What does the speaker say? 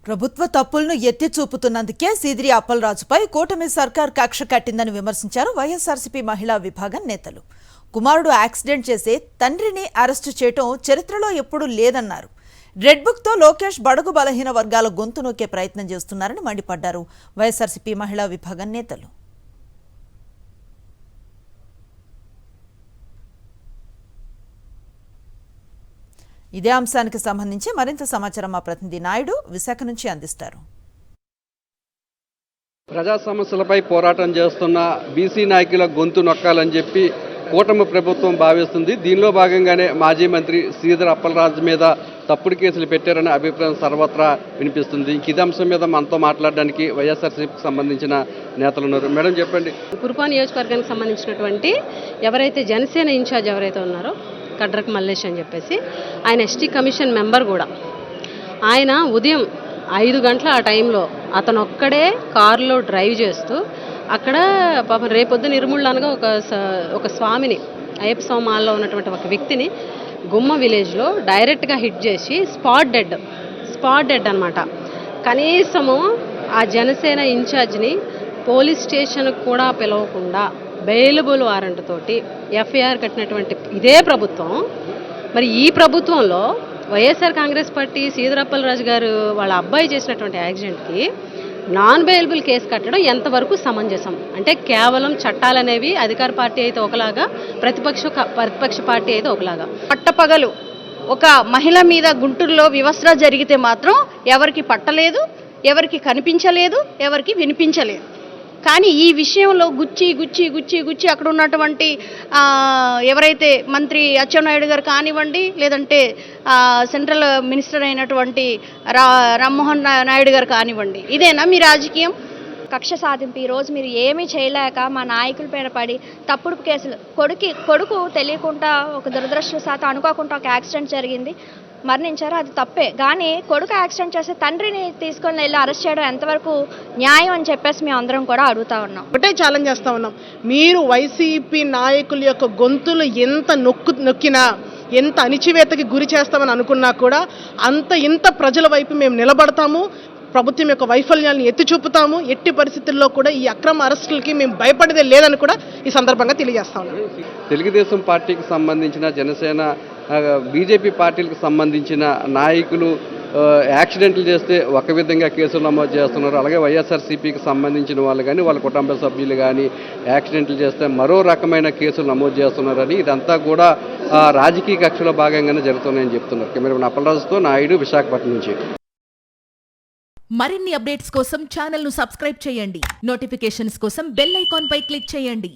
ప్రభుత్వ తప్పులను ఎత్తి చూపుతున్నందుకే సీదిరి అప్పలరాజుపై కూటమి సర్కార్ కక్ష కట్టిందని విమర్శించారు వైఎస్ఆర్సీపీ మహిళా విభాగం నేతలు. కుమారుడు యాక్సిడెంట్ చేసి తండ్రిని అరెస్టు చేయటం చరిత్రలో ఎప్పుడూ లేదన్నారు. రెడ్ బుక్ తో లోకేష్ బడుగు బలహీన వర్గాల గొంతు నొక్కే ప్రయత్నం చేస్తున్నారని మండిపడ్డారు వైఎస్ఆర్సీపీ మహిళా విభాగం నేతలు. ఇదే అంశానికి సంబంధించి మరింత సమాచారం మా ప్రతినిధి నాయుడు విశాఖ నుంచి అందిస్తారు. ప్రజా సమస్యలపై పోరాటం చేస్తున్న బీసీ నాయకుల గొంతు నొక్కాలని చెప్పి కూటమి ప్రభుత్వం భావిస్తుంది. దీనిలో భాగంగానే మాజీ మంత్రి శ్రీధర్ అప్పలరాజు మీద తప్పుడు కేసులు పెట్టారనే అభిప్రాయం సర్వత్రా వినిపిస్తుంది. ఇదే అంశం మీద మనతో మాట్లాడడానికి వైఎస్ఆర్సీపీకి సంబంధించిన నేతలు ఉన్నారు. మేడం చెప్పండి. కురుపా నియోజకవర్గానికి సంబంధించినటువంటి ఎవరైతే జనసేన ఇన్ఛార్జ్ ఎవరైతే ఉన్నారో కడ్రక్ మల్లేష్ అని చెప్పేసి ఆయన ఎస్టీ కమిషన్ మెంబర్ కూడా, ఆయన ఉదయం 5 గంటల ఆ టైంలో అతను ఒక్కడే కారులో డ్రైవ్ చేస్తూ అక్కడ పాపం రేపొద్దు నిర్మూలన అనగా ఒక స్వామిని, అయ్యప్ప స్వామాల్లో ఉన్నటువంటి ఒక వ్యక్తిని గుమ్మ విలేజ్లో డైరెక్ట్గా హిట్ చేసి స్పాట్ డెడ్ అనమాట. కనీసము ఆ జనసేన ఇన్ఛార్జ్ని పోలీస్ స్టేషన్కి కూడా పిలవకుండా బెయిలబుల్ వారెంట్ తోటి ఎఫ్ఐఆర్ కట్టినటువంటి ఇదే ప్రభుత్వం, మరి ఈ ప్రభుత్వంలో వైఎస్ఆర్ కాంగ్రెస్ పార్టీ శ్రీధర్ అప్పలరాజు గారు వాళ్ళ అబ్బాయి చేసినటువంటి యాక్సిడెంట్కి నాన్ బెయిలబుల్ కేసు కట్టడం ఎంతవరకు సమంజసం? అంటే కేవలం చట్టాలనేవి అధికార పార్టీ అయితే ఒకలాగా, ప్రతిపక్ష పార్టీ అయితే ఒకలాగా. పట్టపగలు ఒక మహిళ మీద గుంటూరులో వివస్త్ర జరిగితే మాత్రం ఎవరికి పట్టలేదు, ఎవరికి కనిపించలేదు, ఎవరికి వినిపించలేదు. కానీ ఈ విషయంలో గుచ్చి అక్కడ ఉన్నటువంటి ఎవరైతే మంత్రి అచ్చెన్నాయుడు గారు కానివ్వండి, లేదంటే సెంట్రల్ మినిస్టర్ అయినటువంటి రామ్మోహన్ నాయుడు గారు కానివ్వండి, ఇదేనా మీ రాజకీయం? కక్ష సాధింపు. ఈరోజు మీరు ఏమీ చేయలేక మా నాయకుల పేర పడి తప్పుడు కేసులు, కొడుకు తెలియకుండా ఒక దురదృష్టవశాత్తు అనుకోకుండా ఒక యాక్సిడెంట్ జరిగింది, మరణించారు, అది తప్పే. కానీ కొడుకు యాక్సిడెంట్ చేస్తే తండ్రిని తీసుకొని వెళ్ళి అరెస్ట్ చేయడం ఎంతవరకు న్యాయం అని చెప్పేసి మేము అందరం కూడా అడుగుతా ఉన్నాం. ఒకటే ఛాలెంజ్ చేస్తా ఉన్నాం, మీరు వైసీపీ నాయకుల యొక్క గొంతులు ఎంత నొక్కినా, ఎంత అణిచివేతకి గురి చేస్తామని అనుకున్నా కూడా ఇంత ప్రజల వైపు మేము నిలబడతాము. ప్రభుత్వం యొక్క వైఫల్యాలను ఎత్తి చూపుతాము. ఎట్టి పరిస్థితుల్లో కూడా ఈ అక్రమ అరెస్టులకి మేము భయపడేదే లేదని కూడా ఈ సందర్భంగా తెలియజేస్తా ఉన్నాం. తెలుగుదేశం పార్టీకి సంబంధించిన, జనసేన, బీజేపీ పార్టీలకు సంబంధించిన నాయకులు యాక్సిడెంట్లు చేస్తే ఒక విధంగా కేసులు నమోదు చేస్తున్నారు. అలాగే వైఎస్ఆర్సీపీకి సంబంధించిన వాళ్ళు కానీ, వాళ్ళ కుటుంబ సభ్యులు కానీ యాక్సిడెంట్లు చేస్తే మరో రకమైన కేసులు నమోదు చేస్తున్నారని, ఇదంతా కూడా రాజకీయ కక్షలో భాగంగానే జరుగుతున్నాయని చెప్తున్నారు. కెమెరామెన్ అప్పలరాజుతో నాయుడు, విశాఖపట్నం నుంచి. మరిన్ని అప్డేట్స్ కోసం ఛానల్ ను సబ్స్క్రైబ్ చేయండి. నోటిఫికేషన్స్ కోసం బెల్ ఐకాన్ పై క్లిక్ చేయండి.